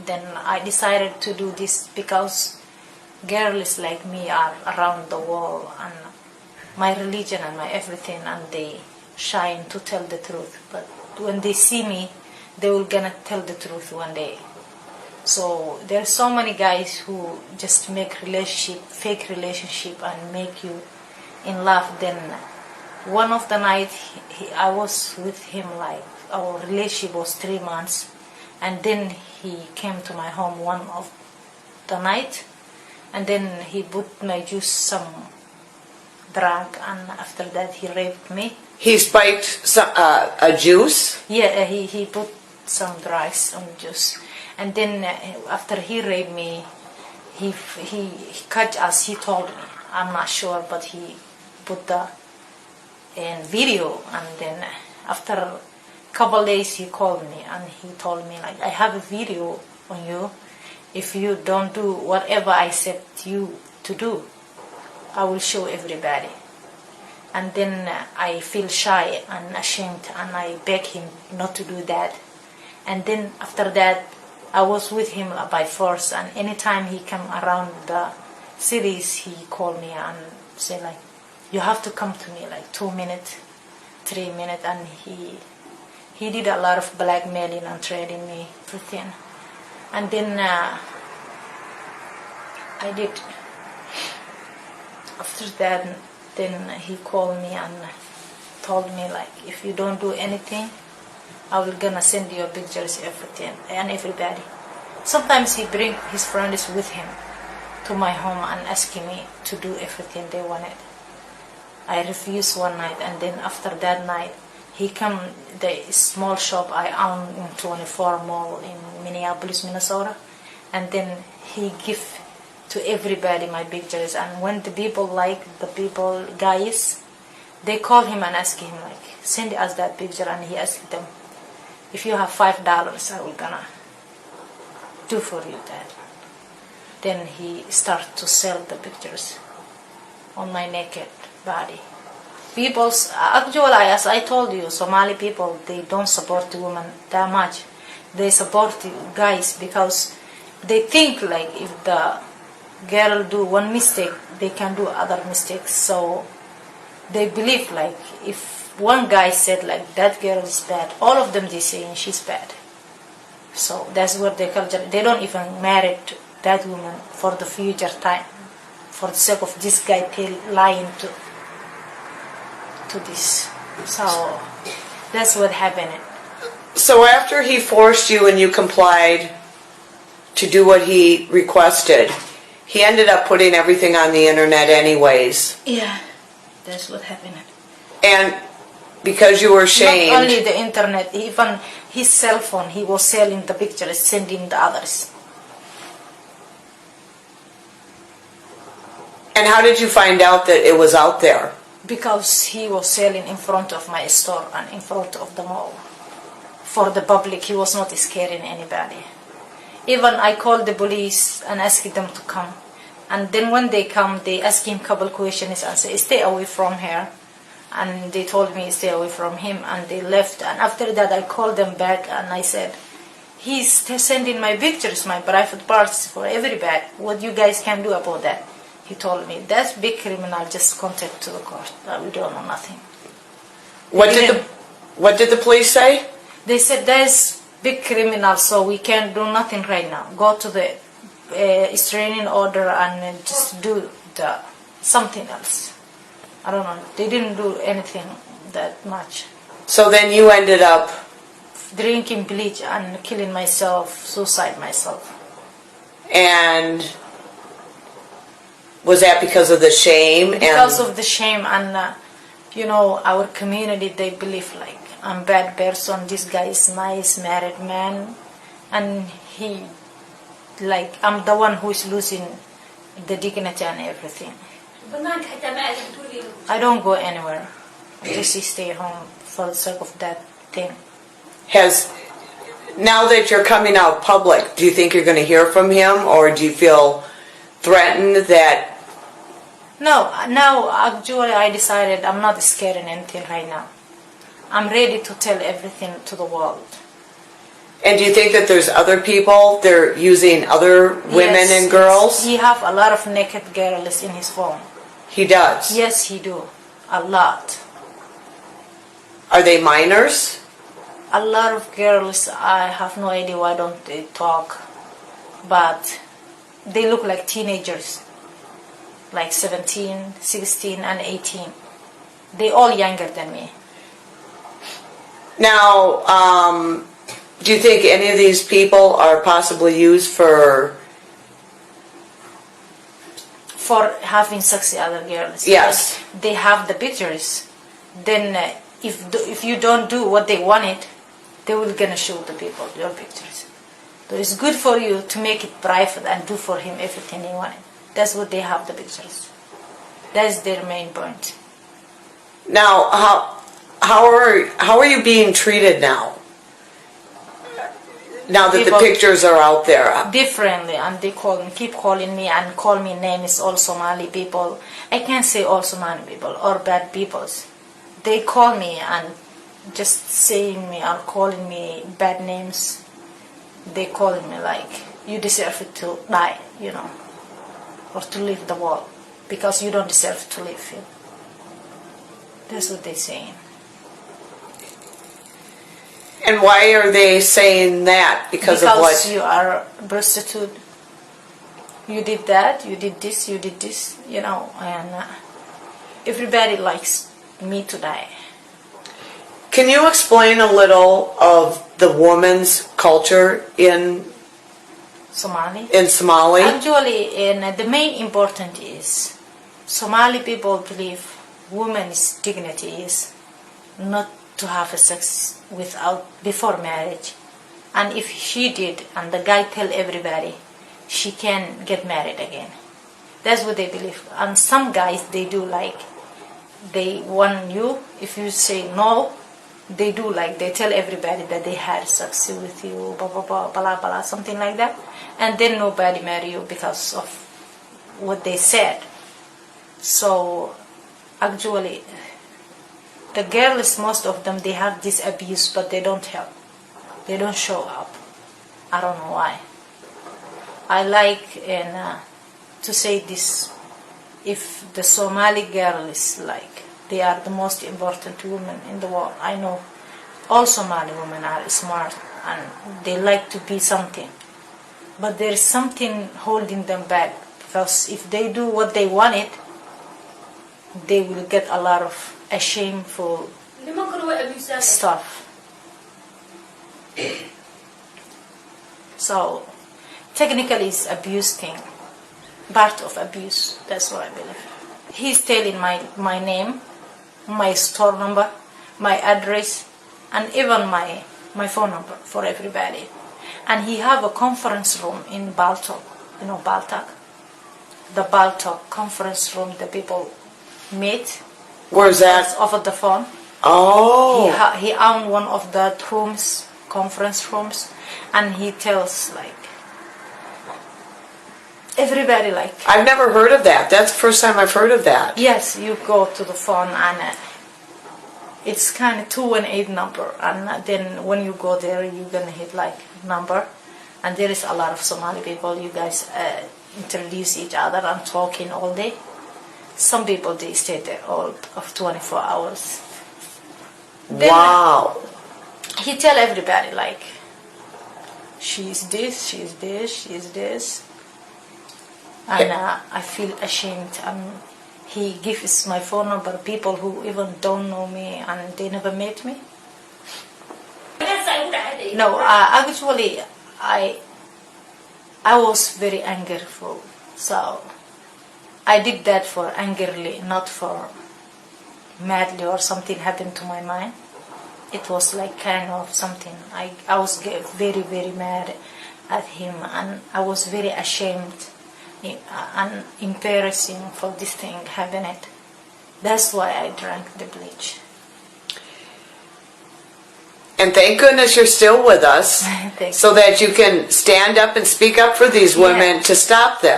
then I decided to do this because girls like me are around the world, and my religion and my everything, and they shine to tell the truth. But when they see me, they will gonna tell the truth one day. So there's so many guys who just make fake relationship and make you in love. Then one of the night I was with him, like our relationship was 3 months, and then he came to my home one of the night, and then he put my juice some drug, and after that he raped me. He spiked a juice? Yeah, he put some drugs on juice, and then after he raped me, he cut us. He told me, I'm not sure, but he put the video, and then after a couple days he called me and he told me, like, I have a video on you. If you don't do whatever I said you to do, I will show everybody. And then I feel shy and ashamed, and I beg him not to do that. And then after that, I was with him by force, and anytime he come around the cities, he called me and say, like, you have to come to me, like 2 minutes, 3 minutes, and he did a lot of blackmailing and threatening me, everything. And then I did. After that, then he called me and told me, like, if you don't do anything, I will gonna send you pictures, everything, and everybody. Sometimes he bring his friends with him to my home and asking me to do everything they wanted. I refused one night, and then after that night, he come the small shop I own in 24 Mall in Minneapolis, Minnesota, and then he give to everybody my pictures. And when the people guys, they call him and ask him, like, send us that picture, and he asked them, if you have $5, I will gonna do for you that. Then he start to sell the pictures on my naked body. Actually, as I told you, Somali people, they don't support the women that much. They support the guys because they think, like, if the girl do one mistake, they can do other mistakes. So they believe, like, if one guy said, like, that girl is bad, all of them they saying she's bad. So that's what they culture. They don't even marry that woman for the future time, for the sake of this guy lying to this. So that's what happened. So after he forced you and you complied to do what he requested, he ended up putting everything on the internet anyways. Yeah, that's what happened. And because you were shamed... Not only the internet, even his cell phone, he was selling the pictures, sending the others. And how did you find out that it was out there? Because he was selling in front of my store and in front of the mall. For the public, he was not scaring anybody. Even I called the police and asked them to come. And then when they come, they ask him a couple questions and say, stay away from her. And they told me stay away from him, and they left. And after that, I called them back and I said, he's sending my pictures, my private parts for everybody. What you guys can do about that? He told me, that's big criminal, just contact to the court. We don't know nothing. What did the police say? They said, there's big criminal, so we can't do nothing right now. Go to the restraining order and just do something else. I don't know. They didn't do anything that much. So then you ended up... drinking bleach and killing myself, suicide myself. And was that because of the shame? Because of the shame, and our community, they believe, like, I'm a bad person, this guy is nice, married man, and he, like, I'm the one who is losing the dignity and everything. I don't go anywhere. I just stay home for the sake of that thing. Now that you're coming out public, do you think you're going to hear from him, or do you feel threatened that... No, now actually I decided I'm not scared of anything right now. I'm ready to tell everything to the world. And do you think that there's other people, they're using other women Yes, and girls? he have a lot of naked girls in his phone. He does? Yes, he do. A lot. Are they minors? A lot of girls, I have no idea why don't they talk, but they look like teenagers, like 17, 16, and 18. They all younger than me. Now, do you think any of these people are possibly used for having sex with other girls? Yes. They have the pictures. Then if you don't do what they wanted, they will gonna show the people your pictures. So it's good for you to make it private and do for him everything he wanted. That's what they have the pictures. That's their main point. Now, how are you being treated now? Now that the pictures are out there. Differently, and they keep calling me and call me names, all Somali people. I can't say all Somali people or bad peoples. They call me and just saying me or calling me bad names. They calling me like, you deserve to die, you know, or to leave the world because you don't deserve to live. That's what they're saying. And why are they saying that? Because of what? Because you are a prostitute. You did that, you did this, you know, and everybody likes me to die. Can you explain a little of the woman's culture in Somali? Somali? Actually, the main important is Somali people believe woman's dignity is not to have a sex before marriage, and if she did and the guy tell everybody, she can get married again. That's what they believe. And some guys, they do like, they want you, if you say no, they do like, they tell everybody that they had sex with you, blah blah blah blah blah, something like that, and then nobody marry you because of what they said. So actually the girls, most of them, they have this abuse, but they don't help. They don't show up. I don't know why. I like to say this. If the Somali girls, like, they are the most important women in the world. I know all Somali women are smart and they like to be something. But there is something holding them back, because if they do what they wanted, they will get a lot of shameful stuff. So technically it's abuse thing, part of abuse. That's what I believe. He's telling my name, my store number, my address, and even my phone number for everybody. And he have a conference room in Baltok, you know, Baltak, the Baltok conference room, the people meet. Where's that? Over the phone. Oh. He owned one of the rooms, conference rooms, and he tells like everybody like. I've never heard of that. That's the first time I've heard of that. Yes, you go to the phone and it's kind of 218 number, and then when you go there, you're gonna hit like number, and there is a lot of Somali people. You guys introduce each other and talking all day. Some people, they stay there all of 24 hours. Then, wow. He tell everybody like, she's this, she's this, she's this. And I feel ashamed. He gives my phone number to people who even don't know me and they never met me. No, actually, I was very angerful. So I did that for angrily, not for madly or something happened to my mind. It was like kind of something. I was very, very mad at him, and I was very ashamed and embarrassing for this thing happening. That's why I drank the bleach. And thank goodness you're still with us so that you can stand up and speak up for these women to stop this.